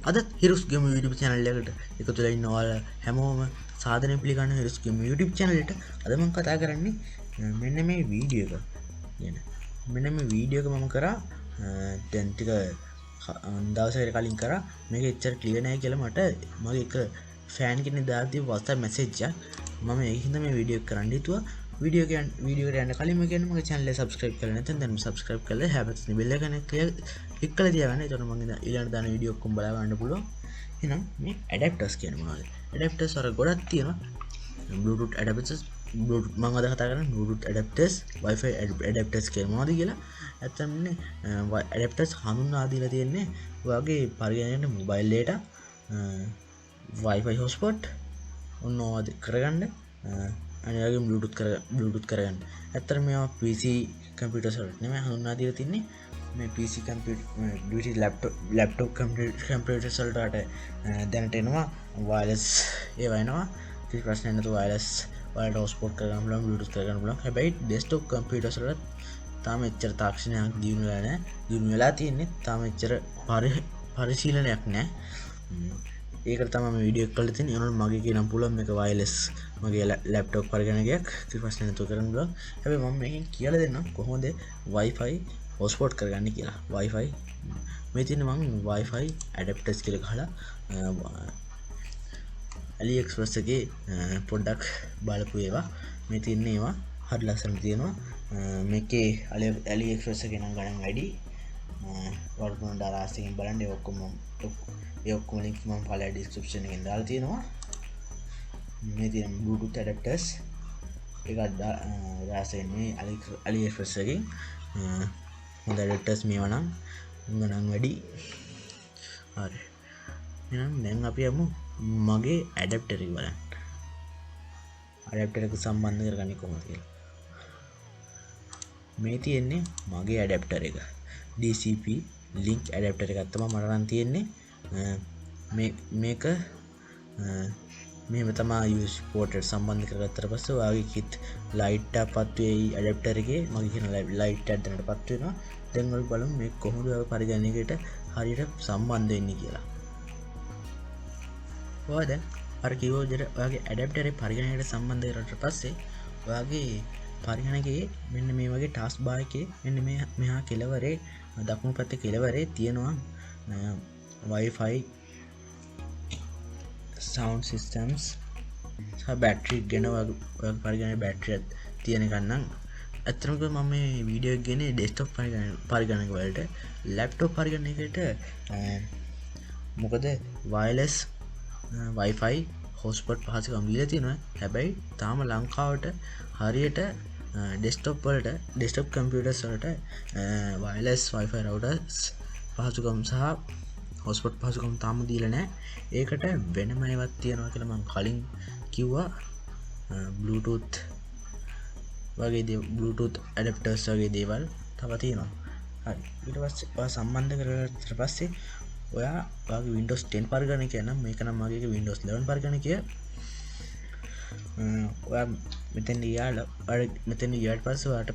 අද Hirux Game YouTube channel එකට එකතු වෙලා ඉන්න ඔයාලා හැමෝම සාදරයෙන් පිළිගන්න Hirux Game YouTube channel එකට. අද මම කතා කරන්නේ මෙන්න මේ වීඩියෝ එක ගැන. මෙන්න මේ වීඩියෝ එක මම කරා දැන් ටික දවසකට කලින් කරා. මේක එච්චර ක්ලියර් නැහැ කියලා මට මගේ එක ෆෑන් කෙනෙක් දාලා දීපු WhatsApp message එක. මම ඒකින්ද මේ වීඩියෝ එක කරන්න හිතුවා. වීඩියෝ එකට යන්න කලින් මම කියන්නේ මගේ channel එක subscribe කරලා නැත්නම් දැන් subscribe කරලා හැබැයි bell එක click කරලා තියාගන්න. එතකොට මම ඊළඟ දාන වීඩියෝ ඔක්කොම බලා ගන්න පුළුවන්. එහෙනම් මේ adapters කියන්නේ මොනවද? adapters වල ගොඩක් තියෙනවා. Bluetooth adapters මම අද කතා කරන්නේ Bluetooth adapters, Wifi adapters කියන්නේ මොනවද කියලා. නැත්නම් adapters හඳුන්වා දීලා තියෙන්නේ ඔයගේ පරිගණකයට mobile data, Wifi hotspot ඔන්නෝද කරගන්න. අනිවාර්යයෙන් Bluetooth කරගන්න. ඇත්තට මේවා PC computers වලට නෙමෙයි හඳුන්වා දීලා තින්නේ. මේ PC computer laptop computers වලට දැනට එනවා wireless ඒවා එනවා. කිසි ප්‍රශ්නයක් නැතුව wireless වලට hotspot කරගන්න පුළුවන්, Bluetooth කරගන්න පුළුවන්. හැබැයි desktop computers වලට තාම එච්චර තාක්ෂණයක් දියුණු වෙලා නැහැ. දියුණු වෙලා තියෙන්නේ තාම එච්චර පරිශීලනයක් නැහැ. ඒකට තමයි මේ වීඩියෝ එක කරලා තියෙන්නේ. ඒනොත් මගේ කියන්න පුළුවන් මේක wireless මගේ laptop පරිගණකයක් කිසි ප්‍රශ්නයක් නැතුව කරන්න පුළුවන්. හැබැයි මම මේකෙන් කියලා දෙන්නම් කොහොමද Wi-Fi hotspot කරගන්නේ කියලා. Wi-Fi මේ තියෙන මම Wi-Fi adapters කියලා ගහලා AliExpress එකේ පොඩ්ඩක් බලපු ඒවා මේ තියෙන ඒවා හරි ලස්සනට තියෙනවා. මේකේ AliExpress එකේ නම් ගණන් වැඩි. වර්තමාන daraz එකෙන් බලන්න ඒ ඔක්කොම link මම පළල description එකෙන් දාලා තියෙනවා. මේ තියෙන Bluetooth adapters ඒක daraz එන්නේ AliExpress එකෙන්. හොඳ adapters මේවා නම් ගණන් වැඩි. හරි. එහෙනම් දැන් අපි යමු මගේ adapter එක බලන්න. adapter එක සම්බන්ධ කරගන්නේ කොහොමද කියලා. මේ තියෙන්නේ මගේ adapter එක. DCP link adapter එකක් තමයි මට නම් තියෙන්නේ. මේක මෙහෙම තමයි USB port එකට සම්බන්ධ කරගත්තට පස්සේ ඔයාගේ kit light එකපත් වෙයි adapter එකේ. මගේ කියන light එකක් දැනටපත් වෙනවා. දැන් අපි බලමු මේ කොහොමද ඔය පරිගණකයට හරියට සම්බන්ධ වෙන්නේ කියලා. ඔයා දැන් අර කිව්ව විදිහට ඔයාගේ adapter එකේ පරිගණකයට සම්බන්ධ කරලා පස්සේ ඔයාගේ පරිගණකයේ මෙන්න මේ වගේ task bar එකේ මෙන්න මෙහා කෙළවරේ දකුණු පැත්තේ කෙළවරේ තියෙනවා Wi-Fi sound systems battery ගැන ඔයාගේ පරිගණකයේ battery තියෙන එක නම් ඇත්තටම මම මේ වීඩියෝ එක ගන්නේ desktop පරිගණක වලට. laptop පරිගණකයට මොකද wireless Wi-Fi hotspot පහසුකම් දීලා තියෙනවා. හැබැයි තාම ලංකාවට හරියට desktop computers වලට wireless Wi-Fi routers පහසුකම් සහ hotspot පහසුකම් තාම දීලා නැහැ. ඒකට වෙනම ඒවත් තියෙනවා කියලා මම කලින් කිව්වා. Bluetooth වගේ Bluetooth adapters වගේ දේවල් තව තියෙනවා. හරි. ඊට පස්සේ ඔයා සම්බන්ධ කරලා පස්සේ ඔයාගේ Windows 10 පරිගණකය නම් මේක නම් මගේ Windows 11 පරිගණකය. ඔයා මෙතෙන් ගියාට පස්සේ ඔයාට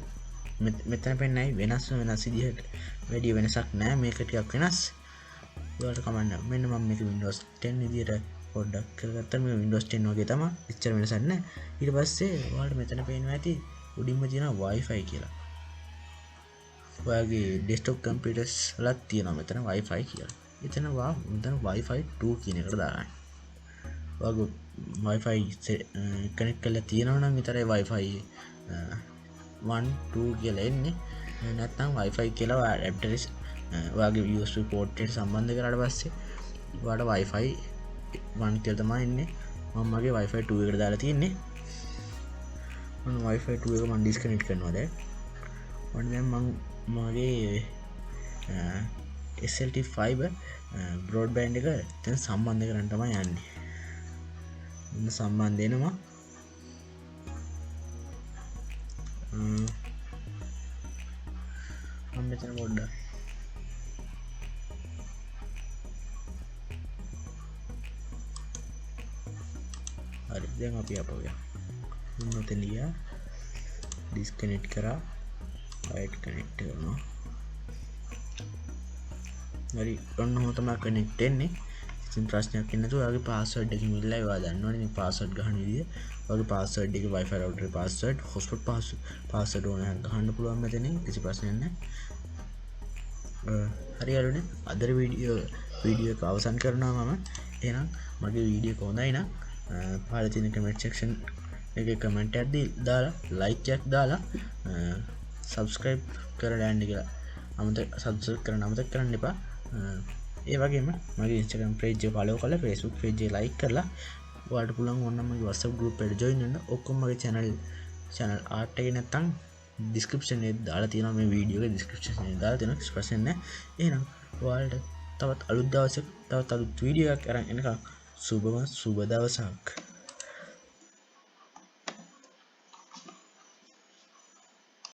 මෙතන පෙන්නයි වෙනස් විදිහට වැඩි වෙනසක් නැහැ. මේක ටිකක් වෙනස්. ඔයාලට කමන්න. මෙන්න මම මේක Windows 10 විදිහට පොඩ්ඩක් කරගත්තා. මේ Windows 10 වගේ තමයි. එච්චර වෙනසක් නැහැ. ඊට පස්සේ ඔයාලට මෙතන පේනවා ඇති උඩින්ම තියෙන Wi-Fi කියලා. ඔයාගේ desktop computers වලත් තියෙනවා මෙතන Wi-Fi කියලා. එතන Wi-Fi 2 කියන එකට දාගන්න. ඔයාගේ Wi-Fi connect කරලා තියෙනවා නම් විතරයි Wi-Fi 1 2 කියලා එන්නේ. නැත්නම් Wi-Fi කියලා adapter ඔයාගේ USB port එකට සම්බන්ධ කරාට පස්සේ ඔයාලට Wi-Fi 1 කියලා තමයි එන්නේ. මම මගේ Wi-Fi 2 එකට දාලා තියෙන්නේ. මම Wi-Fi 2 එක මම disconnect කරනවා දැන්. දැන් මම මගේ SLT fiber broadband එක දැන් සම්බන්ධ කරන්න තමයි යන්නේ. මම සම්බන්ධ වෙනවා. මම මෙතන පොඩ්ඩක් හරි දැන් අපි අපව යමු. මෙතන ගියා disconnect කරා right connect කරනවා. හරි ඔන්න ඔහොම තමයි connect වෙන්නේ. ඉතින් ප්‍රශ්නයක් නැතුව ඔයාගේ පාස්වර්ඩ් එක මිල්ලයි ඔයා දන්නවනේ මේ පාස්වර්ඩ් ගහන විදිය. ඔයාගේ පාස්වර්ඩ් එක Wi-Fi router password hotspot password ඕන නම් ගහන්න පුළුවන් මෙතනින් කිසි ප්‍රශ්නයක් නැහැ. හරි යාළුවනේ අද වීඩියෝ එක අවසන් කරනවා මම. එහෙනම් මගේ වීඩියෝ එක හොඳයි නම් පහළ තියෙන කමෙන්ට් සෙක්ෂන් එකේ කමෙන්ට් එකක් දාලා ලයික් එකක් දාලා subscribe කරලා යන්න කියලා. subscribe කරන්න අමතක කරන්න එපා. ඒ වගේම මගේ Instagram page එක follow කරලා Facebook page එක like කරලා ඔයාලට පුළුවන් ඕනනම් මගේ WhatsApp group එකට join වෙන්න. ඔක්කොම මගේ channel art එකේ නැත්තම් description එකේ දාලා තියෙනවා මේ වීඩියෝ එකේ description එකේ දාලා තියෙනවා කිසි ප්‍රශ්නයක් නැහැ. එහෙනම් ඔයාලට තවත් අලුත් දවසක තවත් අලුත් වීඩියෝ එකක් අරන් එනකම් සුබ දවසක්.